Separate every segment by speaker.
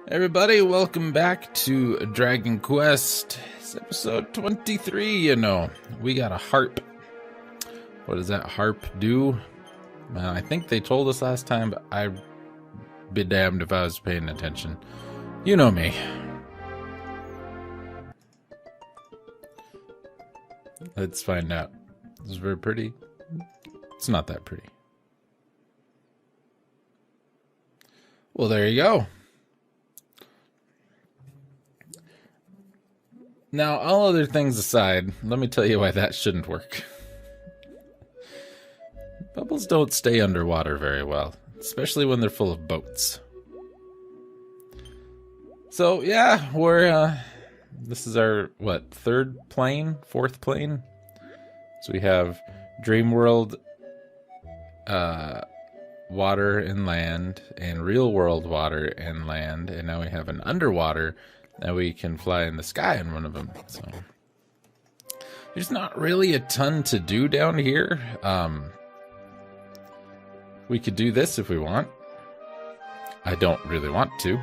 Speaker 1: Everybody, welcome back to Dragon Quest. It's episode 23, you know. We got a harp. What does that harp do? Well, I think they told us last time, but I'd be damned if I was paying attention. You know me. Let's find out. This is very pretty. It's not that pretty. Well, there you go. Now, all other things aside, let me tell you why that shouldn't work. Bubbles don't stay underwater very well, especially when they're full of boats. So, yeah, this is our, third plane? Fourth plane? So we have Dream World, water and land, and Real World water and land, and now we have an underwater. Now we can fly in the sky in one of them. So there's not really a ton to do down here. We could do this if we want. I don't really want to,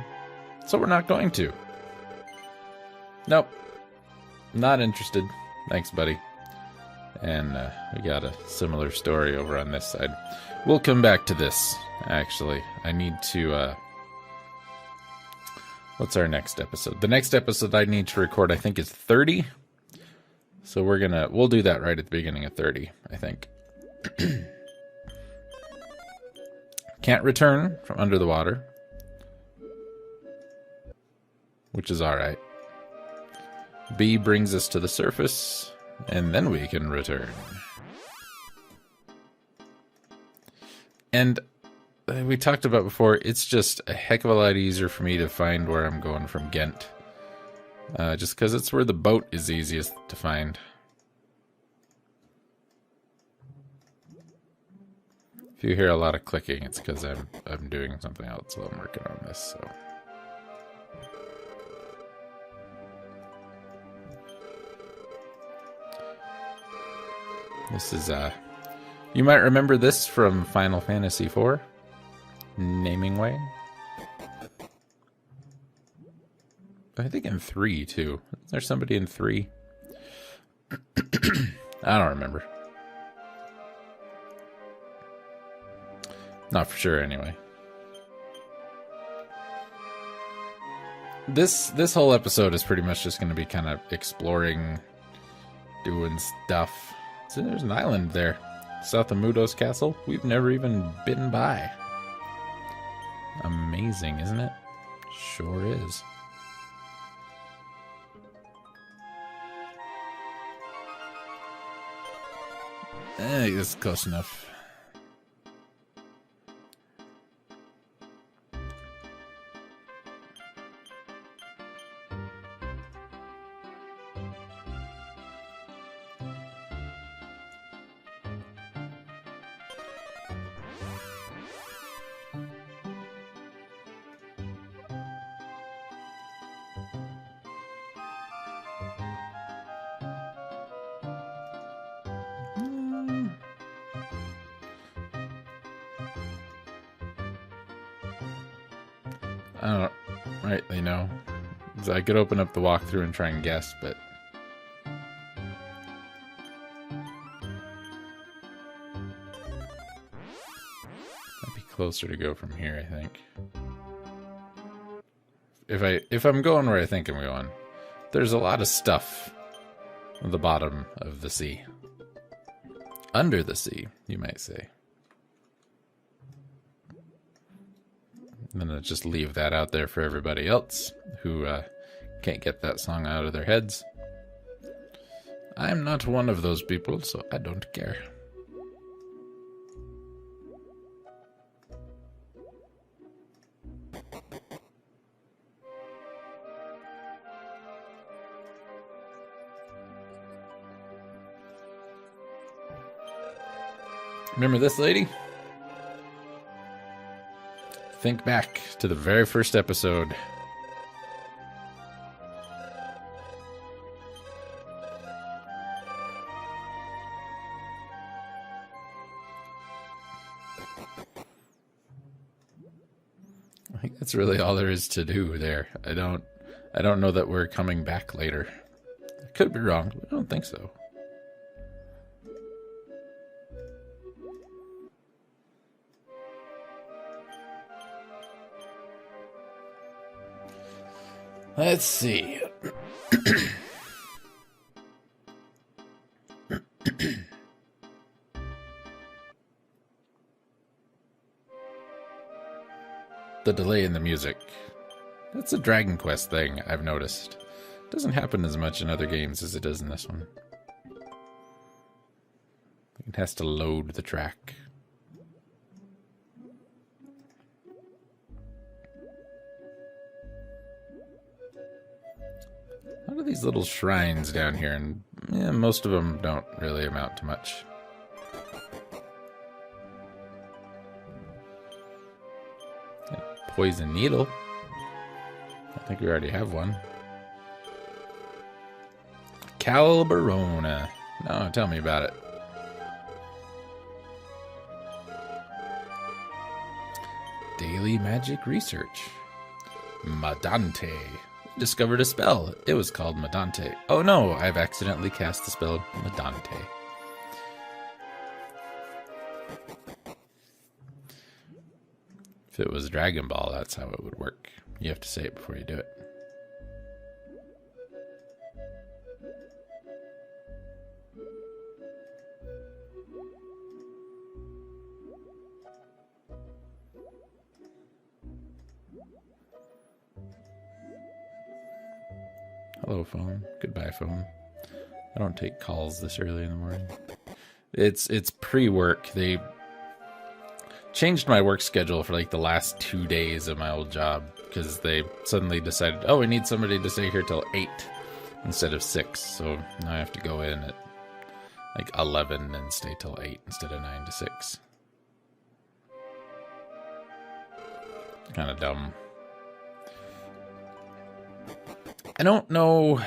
Speaker 1: so we're not going to. Nope. Not interested. Thanks, buddy. And we got a similar story over on this side. We'll come back to this, actually. I need to... What's our next episode? The next episode I need to record, I think, is 30. So we'll do that right at the beginning of 30, I think. Can't return from under the water, which is alright. B brings us to the surface, and then we can return. And we talked about before, it's just a heck of a lot easier for me to find where I'm going from Ghent. Just because it's where the boat is easiest to find. If you hear a lot of clicking, it's because I'm doing something else while I'm working on this, so. This is, you might remember this from Final Fantasy IV. Naming way. I think in 3 too. Is there somebody in 3? I don't remember. Not for sure anyway. This whole episode is pretty much just going to be kind of exploring, doing stuff. So there's an island there. South of Mudo's castle. We've never even been by. Amazing, isn't it? Sure is. This is close enough. I don't rightly know. I could open up the walkthrough and try and guess, but... Might be closer to go from here, I think. If I'm going where I think I'm going, there's a lot of stuff at the bottom of the sea. Under the sea, you might say. I'm going to just leave that out there for everybody else who can't get that song out of their heads. I'm not one of those people, so I don't care. Remember this lady? Think back to the very first episode. I think that's that's really all there is to do there. I don't know that we're coming back later. I could be wrong, but I don't think so. Let's see. The delay in the music. That's a Dragon Quest thing, I've noticed. It doesn't happen as much in other games as it does in this one. It has to load the track. A lot of these little shrines down here, and yeah, most of them don't really amount to much. Poison needle. I think we already have one. Calberona. No, tell me about it. Daily magic research. Madante. Discovered a spell. It was called Madante. Oh no, I've accidentally cast the spell Madante. If it was Dragon Ball, that's how it would work. You have to say it before you do it. Hello, phone. Goodbye, phone. I don't take calls this early in the morning. It's pre-work. They changed my work schedule for like the last 2 days of my old job because they suddenly decided, oh, we need somebody to stay here till 8 instead of 6. So now I have to go in at like 11 and stay till 8 instead of 9 to 6. Kind of dumb. I don't know.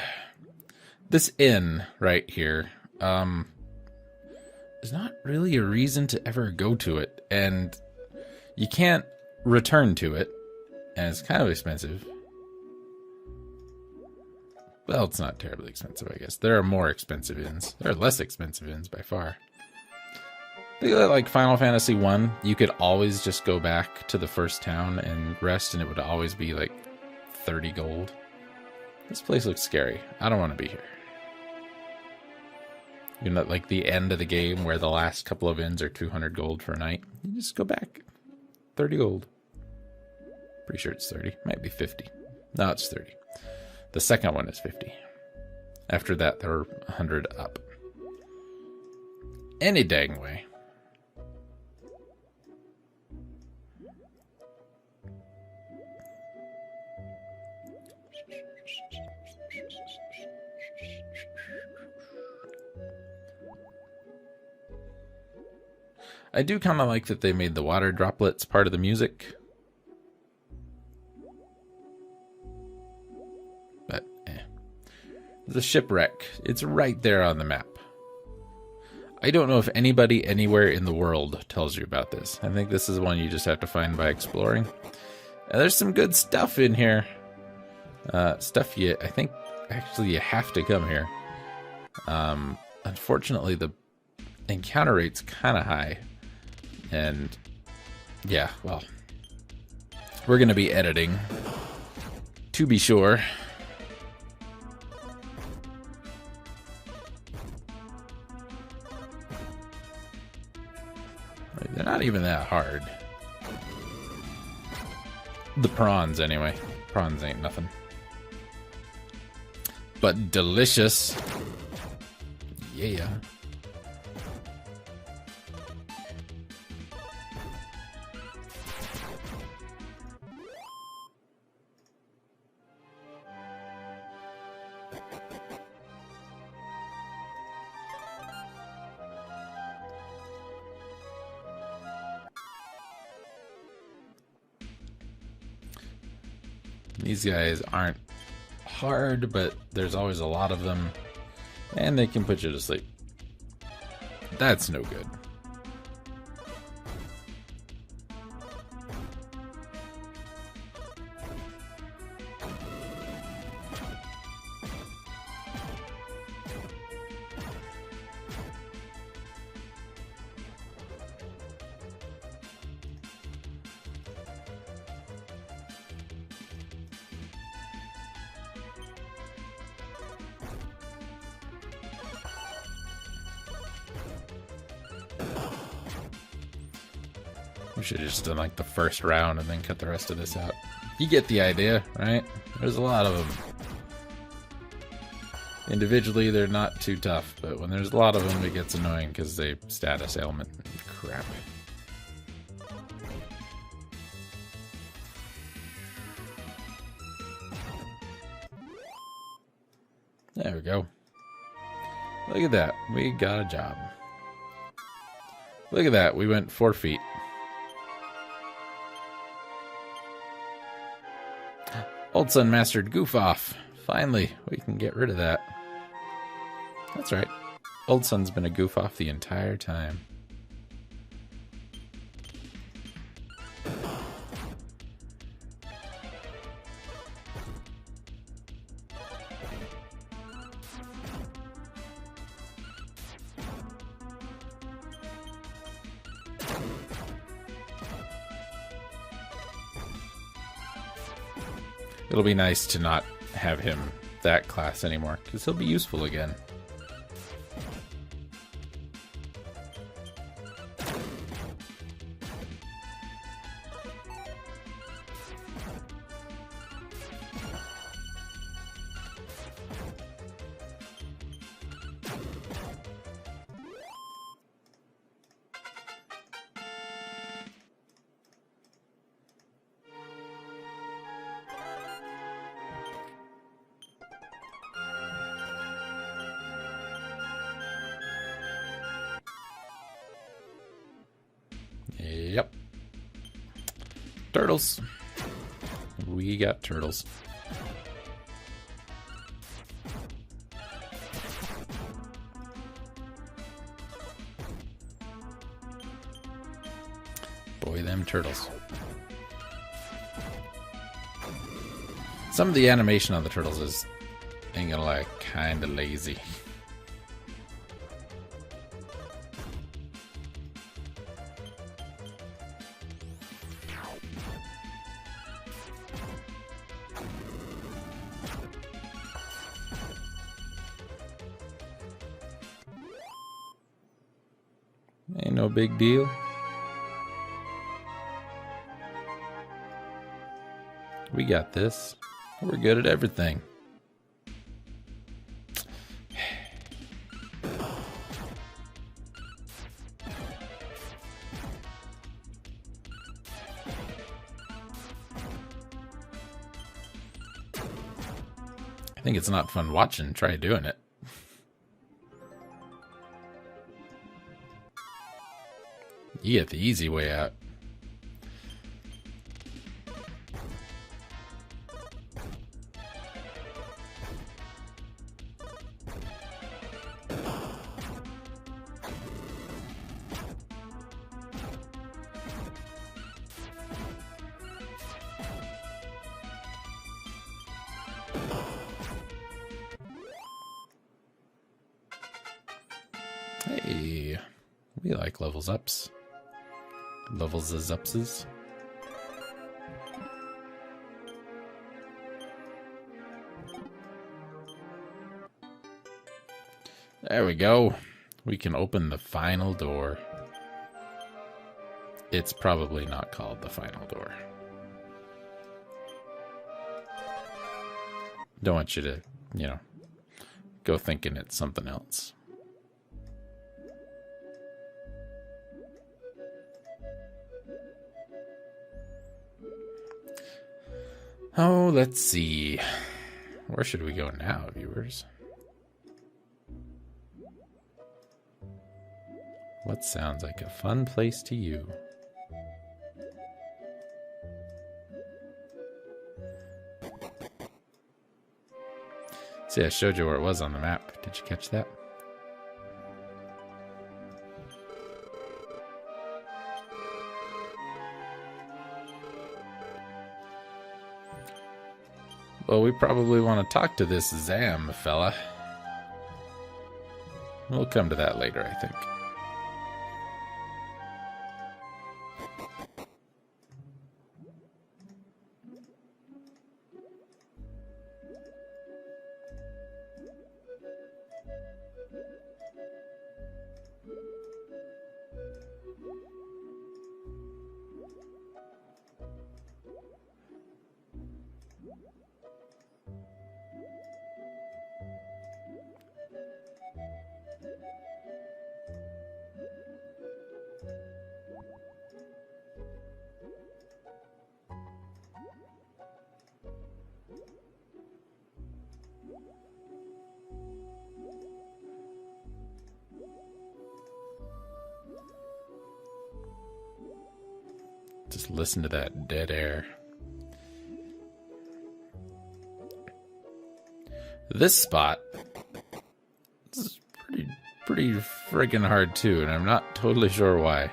Speaker 1: This inn right here is not really a reason to ever go to it, and you can't return to it, and it's kind of expensive. Well, it's not terribly expensive, I guess. There are more expensive inns. There are less expensive inns by far. I think that, like Final Fantasy 1, you could always just go back to the first town and rest, and it would always be like 30 gold. This place looks scary. I don't want to be here. You know, like the end of the game where the last couple of inns are 200 gold for a night. You just go back. 30 gold. Pretty sure it's 30. Might be 50. No, it's 30. The second one is 50. After that, there are 100 up. Any dang way. I do kind of like that they made the water droplets part of the music. But, the shipwreck. It's right there on the map. I don't know if anybody anywhere in the world tells you about this. I think this is one you just have to find by exploring. And there's some good stuff in here. I think actually you have to come here. Unfortunately, the encounter rate's kind of high. And yeah, well, we're going to be editing, to be sure. They're not even that hard. The prawns, anyway. Prawns ain't nothing. But delicious. Yeah. These guys aren't hard, but there's always a lot of them, and they can put you to sleep. That's no good. We should have just done like the first round and then cut the rest of this out. You get the idea, right? There's a lot of them. Individually, they're not too tough, but when there's a lot of them, it gets annoying because they status ailment. Crap. There we go. Look at that. We got a job. Look at that. We went 4 feet. Old Sun mastered Goof Off. Finally, we can get rid of that. That's right. Old Sun's been a goof off the entire time. It'll be nice to not have him that class anymore, because he'll be useful again. Yep. Turtles. We got turtles. Boy, them turtles. Some of the animation on the turtles is, ain't gonna lie, kinda lazy. Ain't no big deal. We got this. We're good at everything. I think it's not fun watching. Try doing it. You get the easy way out. Hey, we like levels ups. Levels as upses. There we go. We can open the final door. It's probably not called the final door. Don't want you to, go thinking it's something else. Oh, let's see. Where should we go now, viewers? What sounds like a fun place to you? See, I showed you where it was on the map. Did you catch that? Well, we probably want to talk to this Zam fella. We'll come to that later, I think. Just listen to that dead air. This spot is pretty friggin' hard too, and I'm not totally sure why.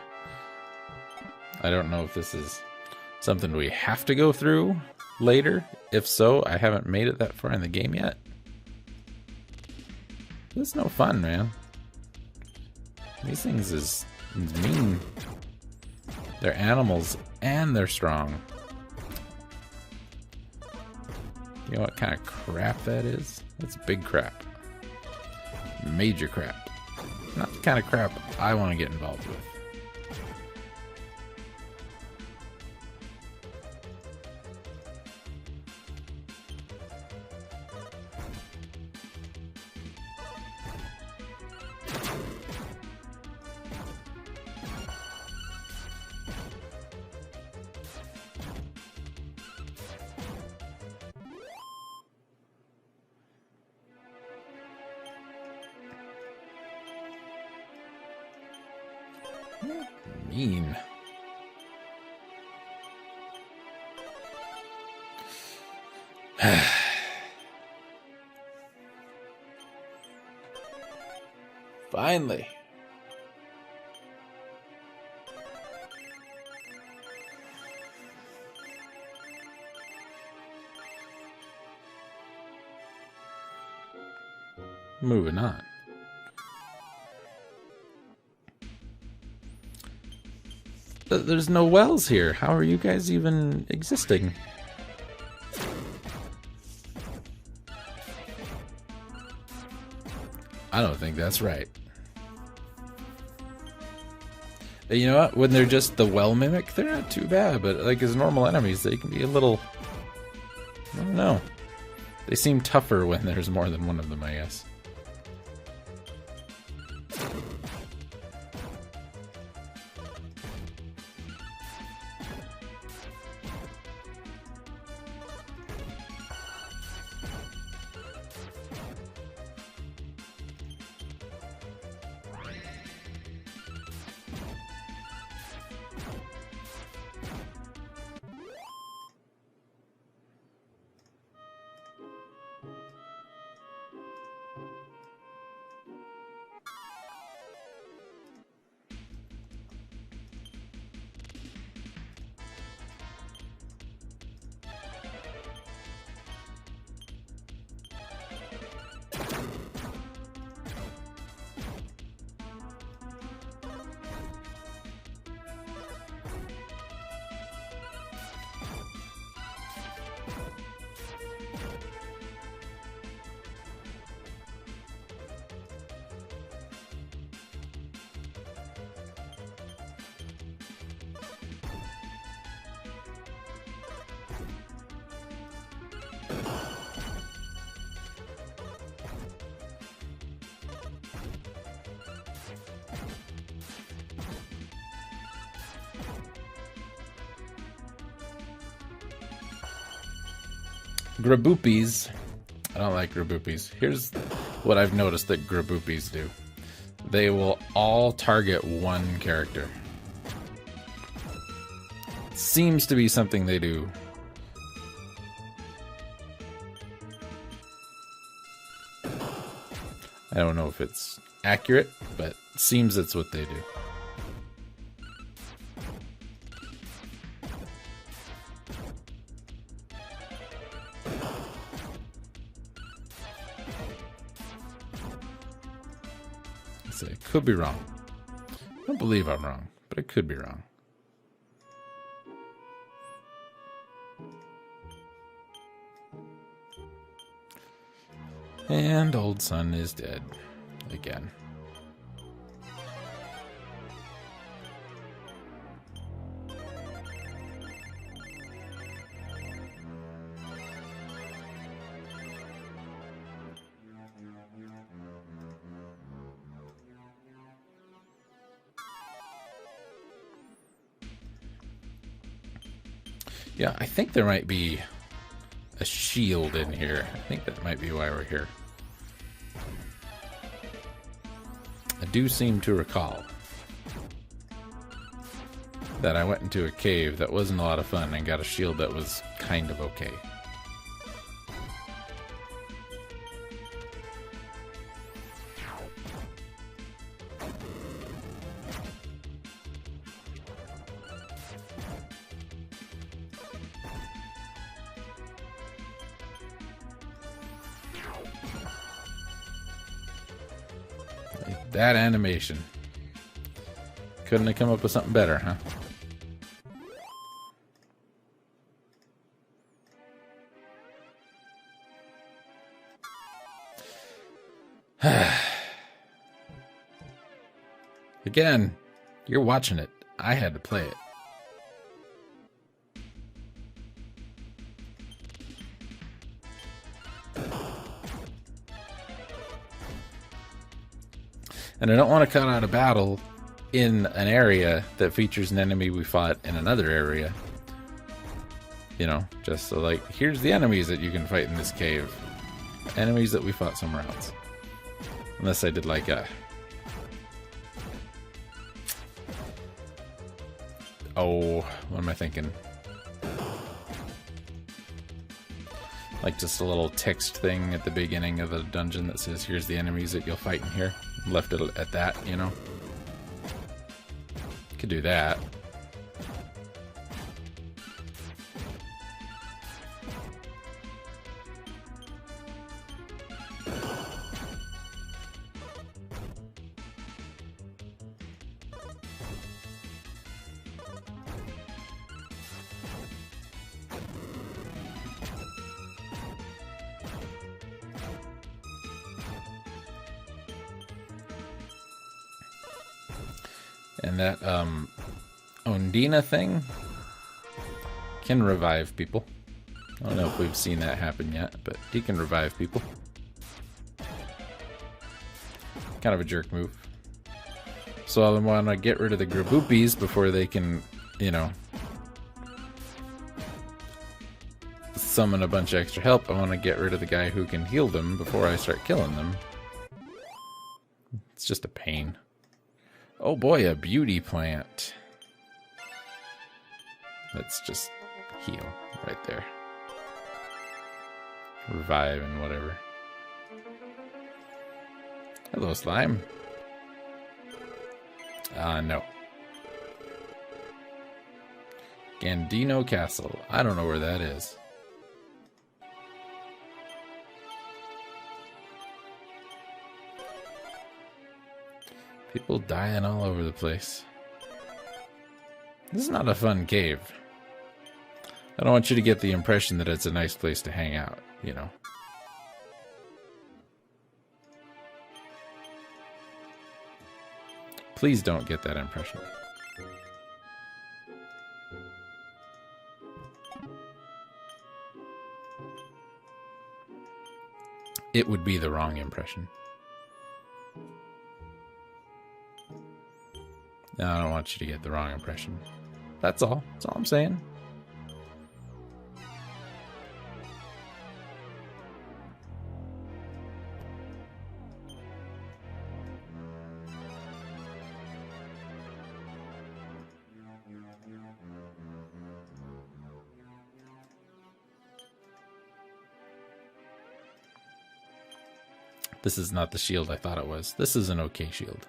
Speaker 1: I don't know if this is something we have to go through later. If so, I haven't made it that far in the game yet. It's no fun, man. These things is mean. They're animals and they're strong. You know what kind of crap that is? That's big crap. Major crap. Not the kind of crap I want to get involved with. Mean. Finally. Moving on. There's no wells here. How are you guys even existing? I don't think that's right. You know what? When they're just the well mimic, they're not too bad, but like as normal enemies, they can be a little... I don't know. They seem tougher when there's more than one of them, I guess. Graboopies. I don't like graboopies. Here's what I've noticed that graboopies do. They will all target one character. Seems to be something they do. I don't know if it's accurate, but it seems it's what they do. So it could be wrong. I don't believe I'm wrong, but it could be wrong. And old son is dead again. Yeah, I think there might be a shield in here. I think that might be why we're here. I do seem to recall that I went into a cave that wasn't a lot of fun and got a shield that was kind of okay. That animation. Couldn't have come up with something better, huh? Again, you're watching it. I had to play it. And I don't want to cut out a battle in an area that features an enemy we fought in another area. You know, just so like, here's the enemies that you can fight in this cave. Enemies that we fought somewhere else. Unless I did like a... Oh, what am I thinking? Like just a little text thing at the beginning of the dungeon that says, here's the enemies that you'll fight in here. Left it at that, you know? Could do that. And that Ondina thing can revive people. I don't know if we've seen that happen yet, but he can revive people. Kind of a jerk move. So I want to get rid of the Graboopies before they can, you know, summon a bunch of extra help. I want to get rid of the guy who can heal them before I start killing them. It's just a pain. Oh boy, a beauty plant. Let's just heal right there. Revive and whatever. Hello, slime. No. Gandino Castle. I don't know where that is. People dying all over the place. This is not a fun cave. I don't want you to get the impression that it's a nice place to hang out, you know. Please don't get that impression. It would be the wrong impression. No, I don't want you to get the wrong impression. That's all. That's all I'm saying. This is not the shield I thought it was. This is an okay shield.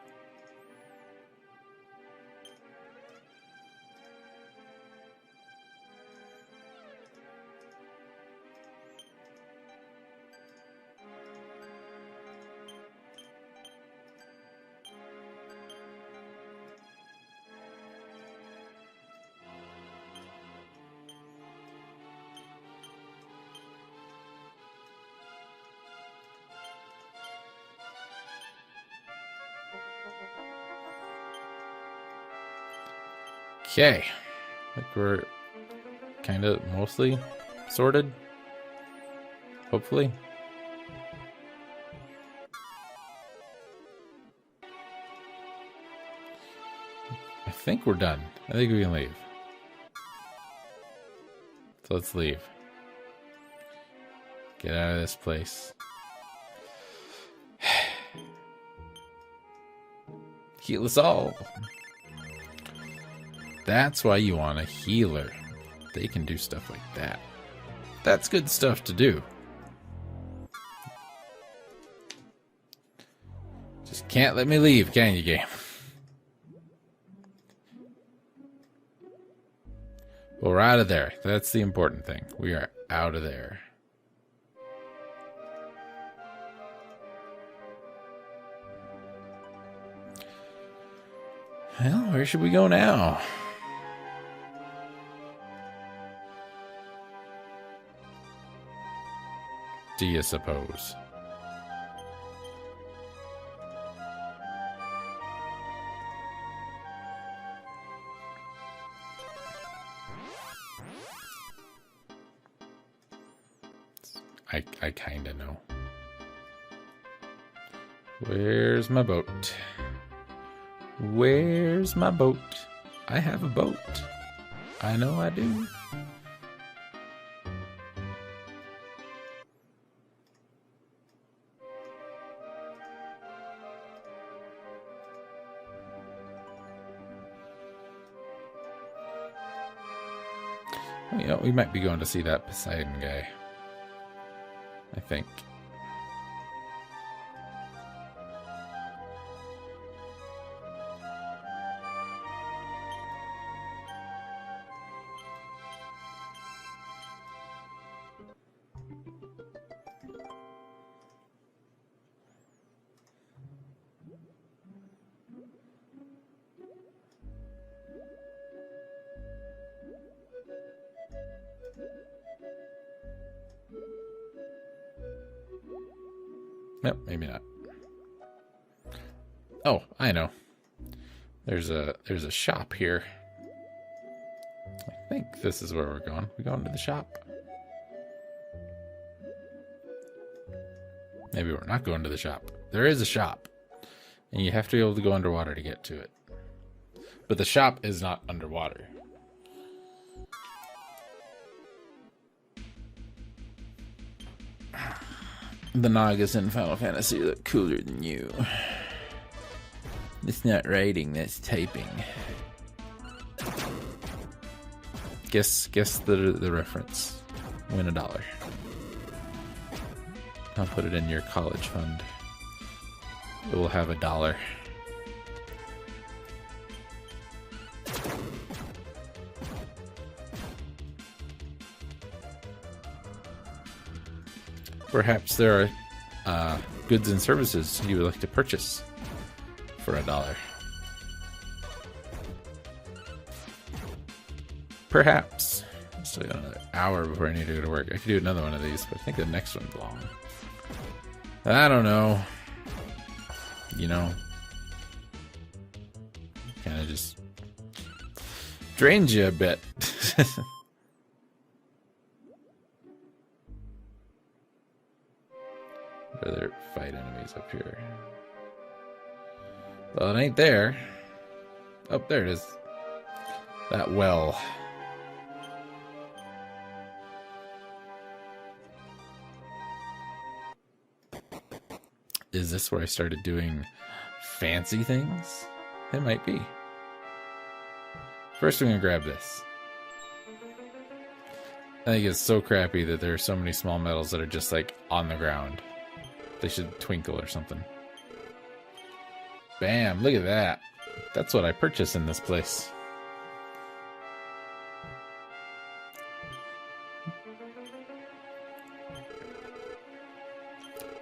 Speaker 1: Okay, I think we're kind of mostly sorted, hopefully. I think we're done. I think we can leave. So let's leave. Get out of this place. Heal us all. That's why you want a healer. They can do stuff like that. That's good stuff to do. Just can't let me leave, can you, game? Well, we're out of there. That's the important thing. We are out of there. Well, where should we go now? Do you suppose? I kinda know. Where's my boat? Where's my boat? I have a boat. I know I do. You know, we might be going to see that Poseidon guy. I think. Nope, maybe not. Oh, I know. There's a shop here. I think this is where we're going. We're going to the shop. Maybe we're not going to the shop. There is a shop. And you have to be able to go underwater to get to it. But the shop is not underwater. The Nagas in Final Fantasy look cooler than you. It's not writing, that's typing. Guess the reference. Win $1. I'll put it in your college fund. It will have $1. Perhaps there are goods and services you would like to purchase for $1. Perhaps. Still got another hour before I need to go to work. I could do another one of these, but I think the next one's long. I don't know. You know, kind of just drains you a bit. Rather fight enemies up here. Well, it ain't there. Oh, there it is. That well. Is this where I started doing fancy things? It might be. First, I'm gonna grab this. I think it's so crappy that there are so many small metals that are just like on the ground. They should twinkle or something. Bam, look at that. That's what I purchased in this place.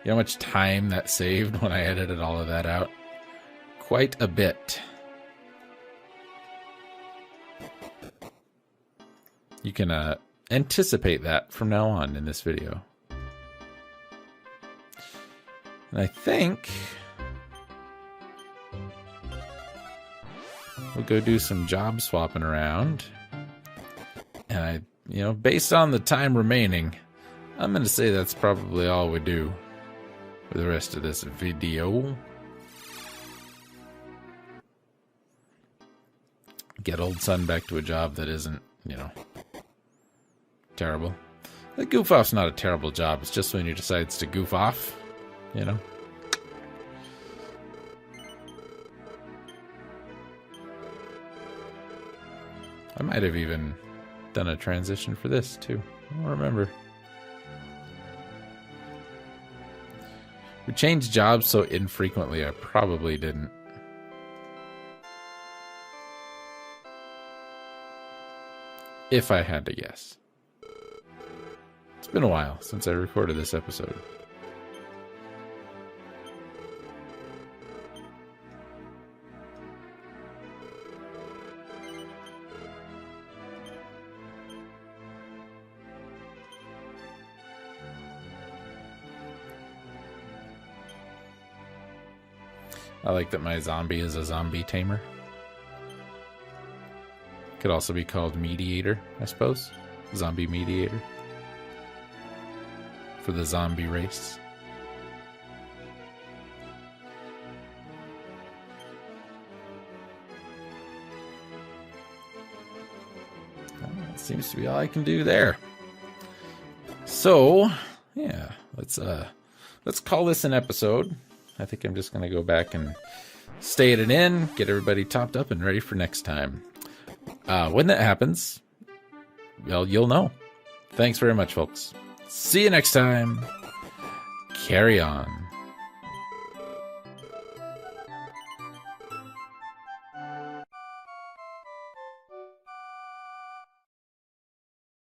Speaker 1: You know how much time that saved when I edited all of that out? Quite a bit. You can anticipate that from now on in this video. And I think we'll go do some job swapping around. And based on the time remaining, I'm going to say that's probably all we do for the rest of this video. Get old son back to a job that isn't, terrible. The goof off's not a terrible job. It's just when he decides to goof off, you know. I might have even done a transition for this too. I don't remember. We changed jobs so infrequently, I probably didn't. If I had to guess. It's been a while since I recorded this episode. I like that my zombie is a zombie tamer. Could also be called mediator, I suppose. Zombie mediator. For the zombie race. That seems to be all I can do there. So, yeah, let's call this an episode. I think I'm just going to go back and stay it in, get everybody topped up and ready for next time. When that happens, well, you'll know. Thanks very much, folks. See you next time. Carry on.